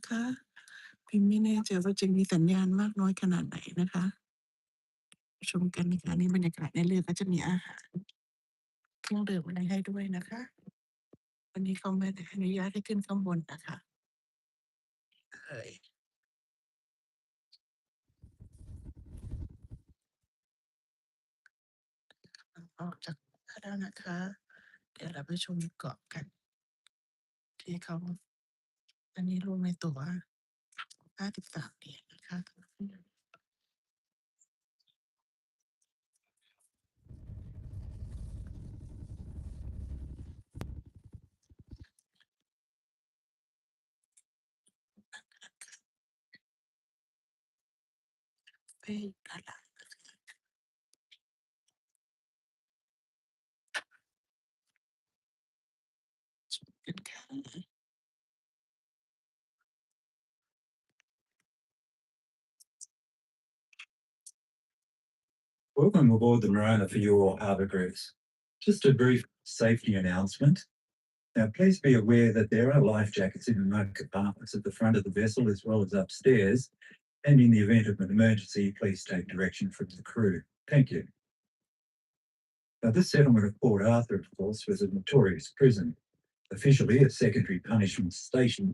นะคะพิมไม่แน่ใจว่าจะมีสัญญาณมากน้อยขนาดไหนนะคะชมกันนะคะนี่บรรยากาศในเรือก็จะมีอาหารเครื่องดื่มอะไรให้ด้วยนะคะวันนี้เขาไม่ได้อนุญาตให้ขึ้นข้างบนนะคะเอ่ยออกจากแล้วนะคะเดี๋ยวเราไปชมเกาะกันที่เขาอันนี้รวมในตั๋ว53 เหรียญนะคะไปด้านหลังกันค่ะ Welcome aboard the Morona for your harbour cruise. Just a brief safety announcement. Now, please be aware that there are life jackets in remote compartments at the front of the vessel as well as upstairs. And in the event of an emergency, please take direction from the crew. Thank you. Now, this settlement of Port Arthur, of course, was a notorious prison, officially a secondary punishment station,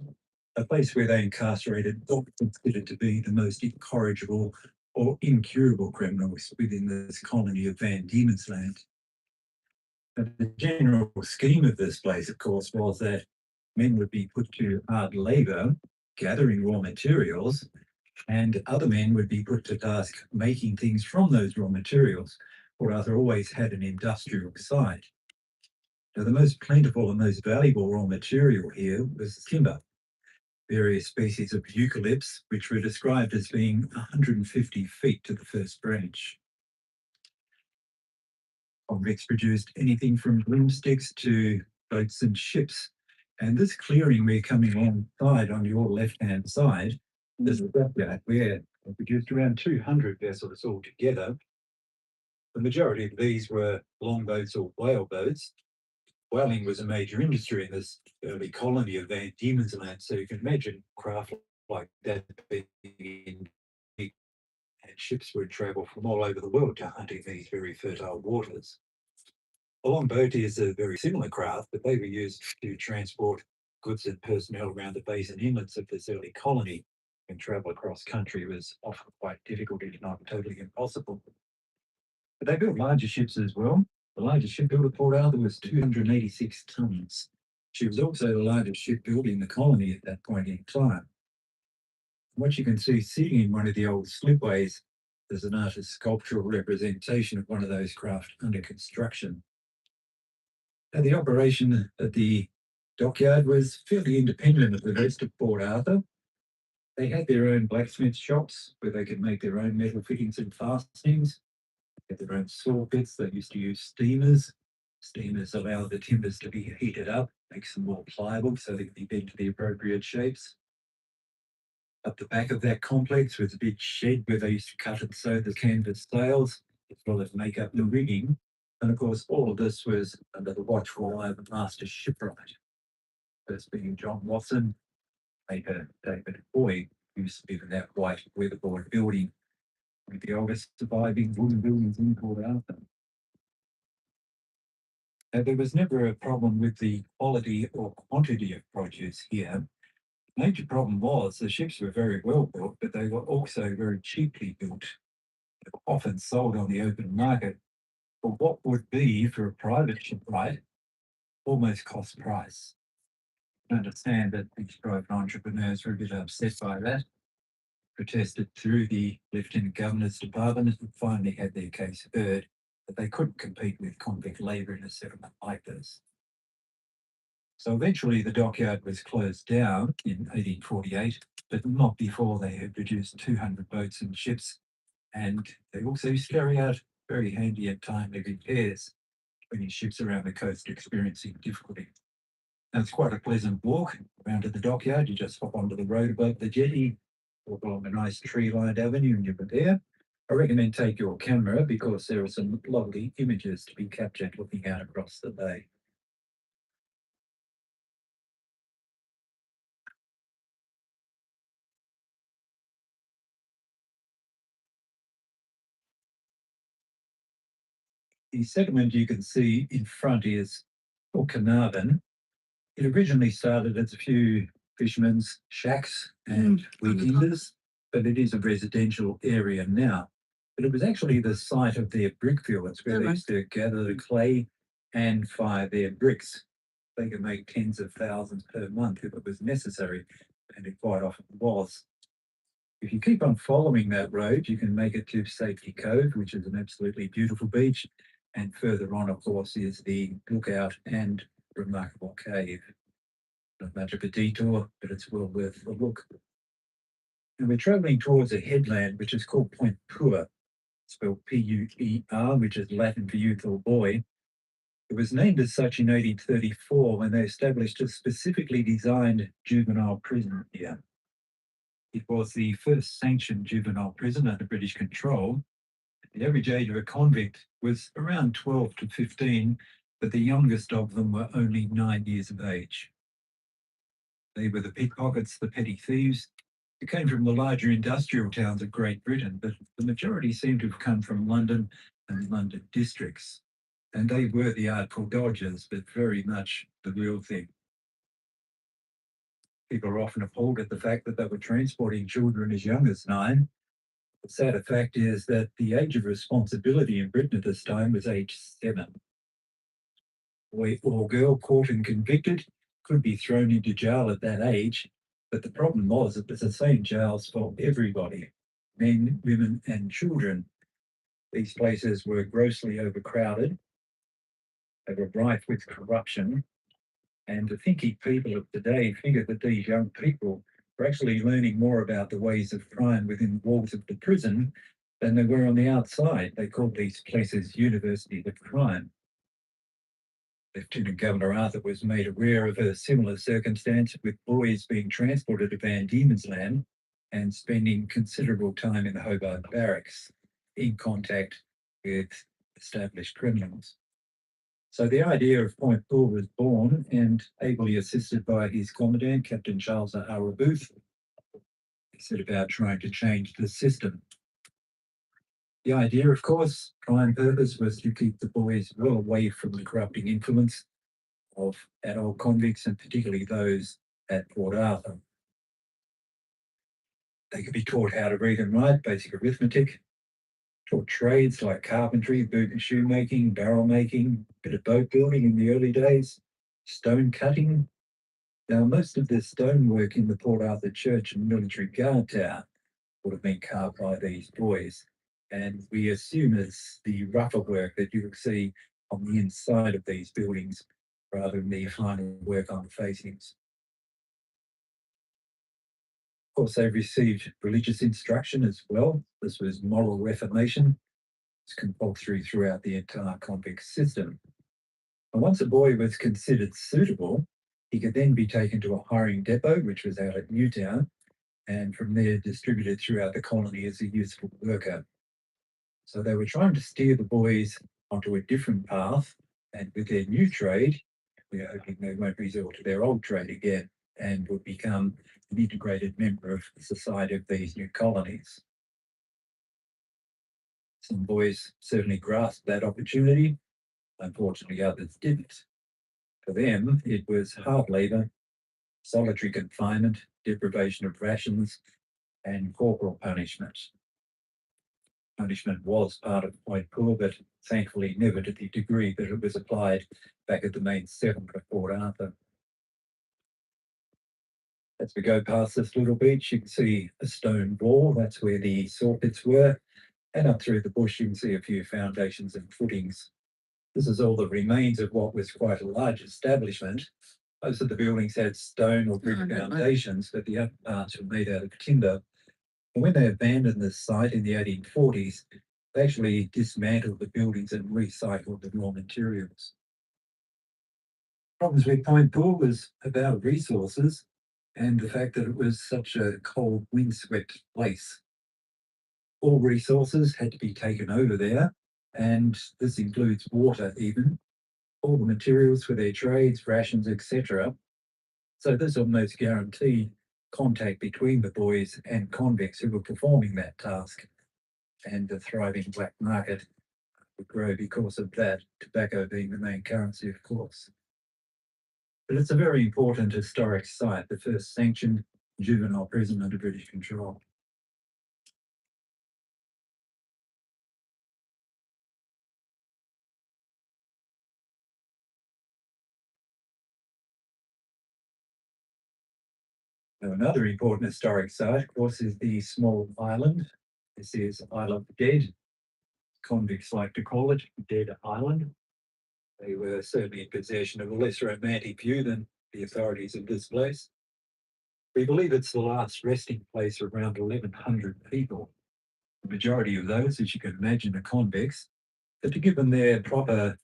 a place where they incarcerated what was considered to be the most incorrigible or incurable criminals within this colony of Van Diemen's Land. Now, the general scheme of this place, of course, was that men would be put to hard labour gathering raw materials, and other men would be put to task making things from those raw materials. Port Arthur always had an industrial side. Now, the most plentiful and most valuable raw material here was timber, various species of eucalypts, which were described as being 150 feet to the first branch. Convicts produced anything from broomsticks to boats and ships. And this clearing we're coming alongside on your left-hand side, there's a dockyard where they produced around 200 vessels altogether. The majority of these were longboats or whale boats. Whaling was a major industry in this early colony of Van Diemen's Land, so you can imagine craft like that being in and ships would travel from all over the world to hunting these very fertile waters. A longboat is a very similar craft, but they were used to transport goods and personnel around the bays and inlets of this early colony, and travel across country was often quite difficult, if not totally impossible. But they built larger ships as well. The largest ship built at Port Arthur was 286 tons. She was also the largest ship built in the colony at that point in time. What you can see sitting in one of the old slipways is an artist's sculptural representation of one of those craft under construction. Now, the operation at the dockyard was fairly independent of the rest of Port Arthur. They had their own blacksmith shops where they could make their own metal fittings and fastenings. They had their own saw pits. They used to use steamers. Steamers allowed the timbers to be heated up, makes them more pliable so they could be bent to the appropriate shapes. Up the back of that complex was a big shed where they used to cut and sew the canvas sails, as well as make up the rigging. And of course, all of this was under the watchful eye of the master shipwright, first being John Watson, later David Boyd, who used to live in that white weatherboard building, with the oldest surviving wooden buildings in Port Arthur. Now, there was never a problem with the quality or quantity of produce here. The major problem was the ships were very well built, but they were also very cheaply built. They were often sold on the open market for what would be, for a private shipwright, almost cost price. I understand that these private entrepreneurs were a bit upset by that, protested through the Lieutenant Governor's Department, and finally had their case heard that they couldn't compete with convict labour in a settlement like this. So eventually the dockyard was closed down in 1848, but not before they had produced 200 boats and ships, and they also used to carry out very handy and timely repairs when ships around the coast experiencing difficulty. Now, it's quite a pleasant walk around to the dockyard. You just hop onto the road above the jetty, walk along a nice tree-lined avenue, and you're there. I recommend take your camera because there are some lovely images to be captured looking out across the bay. The settlement you can see in front is called Carnarvon. It originally started as a few fishermen's shacks and weekenders, but it is a residential area now. But it was actually the site of their brickfields where they used to gather the clay and fire their bricks. They could make tens of thousands per month if it was necessary, and it quite often was. If you keep on following that road, you can make it to Safety Cove, which is an absolutely beautiful beach. And further on, of course, is the lookout and remarkable cave. Not much of a detour, but it's well worth a look. And we're travelling towards a headland which is called Point Puer, spelled Puer, which is Latin for youth or boy. It was named as such in 1834 when they established a specifically designed juvenile prison here. It was the first sanctioned juvenile prison under British control. The average age of a convict was around 12 to 15, but the youngest of them were only 9 years of age. They were the pickpockets, the petty thieves, who came from the larger industrial towns of Great Britain, but the majority seem to have come from London and London districts. And they were the artful dodgers, but very much the real thing. People are often appalled at the fact that they were transporting children as young as 9. The sad fact is that the age of responsibility in Britain at this time was age 7. Boy or girl caught and convicted could be thrown into jail at that age, but the problem was it was the same jails for everybody, men, women, and children. These places were grossly overcrowded. They were rife with corruption. And the thinking people of today figure that these young people were actually learning more about the ways of crime within the walls of the prison than they were on the outside. They called these places universities of crime. Lieutenant Governor Arthur was made aware of a similar circumstance with boys being transported to Van Diemen's Land and spending considerable time in the Hobart barracks in contact with established criminals. So the idea of Point Bull was born and ably assisted by his commandant, Captain Charles R. Booth. He set about trying to change the system. The idea, of course, prime purpose was to keep the boys well away from the corrupting influence of adult convicts and particularly those at Port Arthur. They could be taught how to read and write, basic arithmetic, taught trades like carpentry, boot and shoemaking, barrel making, a bit of boat building in the early days, stone cutting. Now, most of the stonework in the Port Arthur Church and Military Guard Tower would have been carved by these boys. And we assume it's the rougher work that you would see on the inside of these buildings rather than the final work on the facings. Of course, they received religious instruction as well. This was moral reformation. It's compulsory throughout the entire convict system. And once a boy was considered suitable, he could then be taken to a hiring depot, which was out at Newtown, and from there distributed throughout the colony as a useful worker. So they were trying to steer the boys onto a different path, and with their new trade, we are hoping they won't resort to their old trade again and would become an integrated member of the society of these new colonies. Some boys certainly grasped that opportunity. Unfortunately, others didn't. For them, it was hard labour, solitary confinement, deprivation of rations, and corporal punishment. Punishment was part of Point Poor, but thankfully never to the degree that it was applied back at the main settlement of Port Arthur. As we go past this little beach, you can see a stone wall. That's where the saw pits were. And up through the bush, you can see a few foundations and footings. This is all that remains of what was quite a large establishment. Most of the buildings had stone or brick foundations, but the upper parts were made out of timber. And when they abandoned this site in the 1840s, they actually dismantled the buildings and recycled the raw materials. Problems with Point Poor was about resources and the fact that it was such a cold, windswept place. All resources had to be taken over there, and this includes water even, all the materials for their trades, rations, etc. So this almost guaranteed contact between the boys and convicts who were performing that task, and the thriving black market would grow because of that, tobacco being the main currency, of course. But it's a very important historic site, the first sanctioned juvenile prison under British control. Now, another important historic site, of course, is the small island. This is Isle of the Dead. Convicts like to call it Dead Island. They were certainly in possession of a less romantic view than the authorities of this place. We believe it's the last resting place for around 1,100 people. The majority of those, as you can imagine, are convicts. But to give them their proper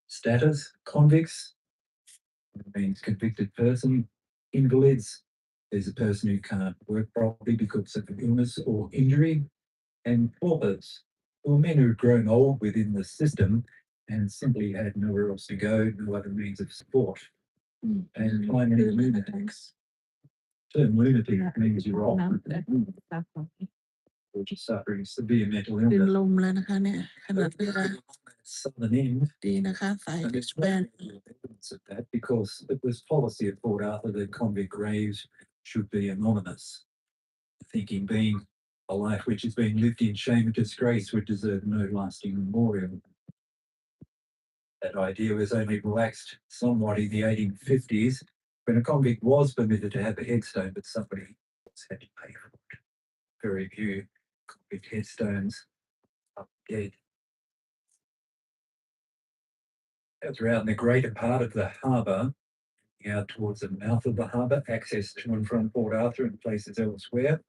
status, convicts means convicted person, invalids, there's a person who can't work properly because of illness or injury, and paupers, or men who have grown old within the system and simply had nowhere else to go, no other means of support. And finally, lunatics. The term lunatic means you're off, or just suffering severe mental เป็น illness. ลมแล้วนะคะเนี่ยขนาดเวลา Southern end, ดีนะคะสาย and there's expand evidence of that because it was policy of Port Arthur that convict graves should be anonymous. The thinking being a life which has been lived in shame and disgrace would deserve no lasting memorial. That idea was only relaxed somewhat in the 1850s when a convict was permitted to have a headstone, but somebody else had to pay for it. Very few convict headstones are dead. That's around the greater part of the harbour, out towards the mouth of the harbour, access to and from Port Arthur and places elsewhere.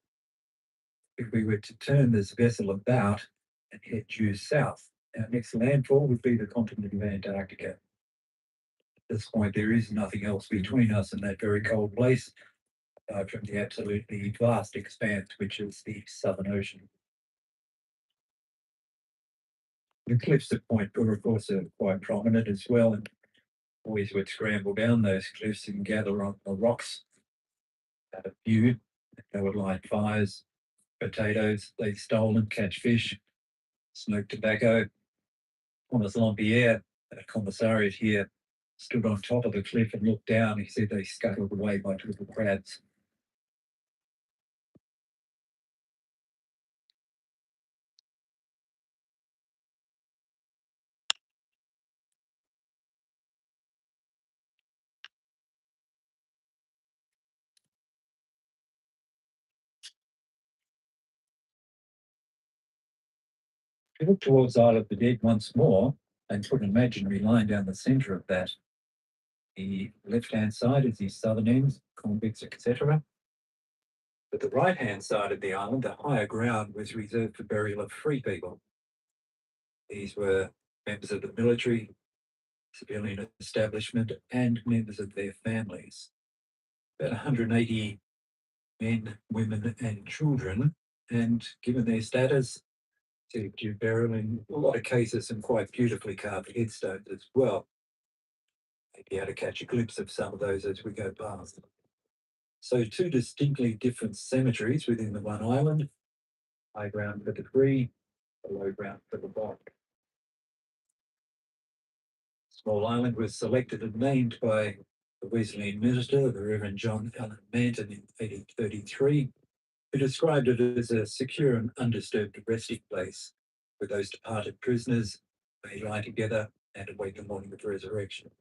If we were to turn this vessel about and head due south, our next landfall would be the continent of Antarctica. At this point, there is nothing else between us and that very cold place, apart from the absolutely vast expanse, which is the Southern Ocean. The cliffs at Point Poor, of course, are quite prominent as well, and boys would scramble down those cliffs and gather on the rocks at a view. They would light fires, potatoes they'd stolen, catch fish, smoke tobacco. Thomas Lampierre, a commissariat here, stood on top of the cliff and looked down. He said they scuttled away like little crabs. If you look towards Isle of the Dead once more and put an imaginary line down the centre of that, the left-hand side is the southern end, convicts, etc. But the right-hand side of the island, the higher ground, was reserved for burial of free people. These were members of the military, civilian establishment, and members of their families. About 180 men, women, and children, and given their status, to burial in a lot of cases some quite beautifully carved headstones as well. You'll be able to catch a glimpse of some of those as we go past. So two distinctly different cemeteries within the one island, high ground for the free, below ground for the bond. Small Island was selected and named by the Wesleyan minister, the Reverend John Allen Manton, in 1833, who described it as a secure and undisturbed resting place where those departed prisoners may lie together and await the morning of resurrection.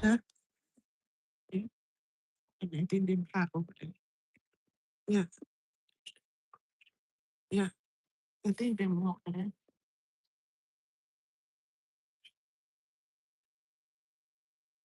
Huh? And I didn't pack over there. Yeah, yeah. I think they walked there.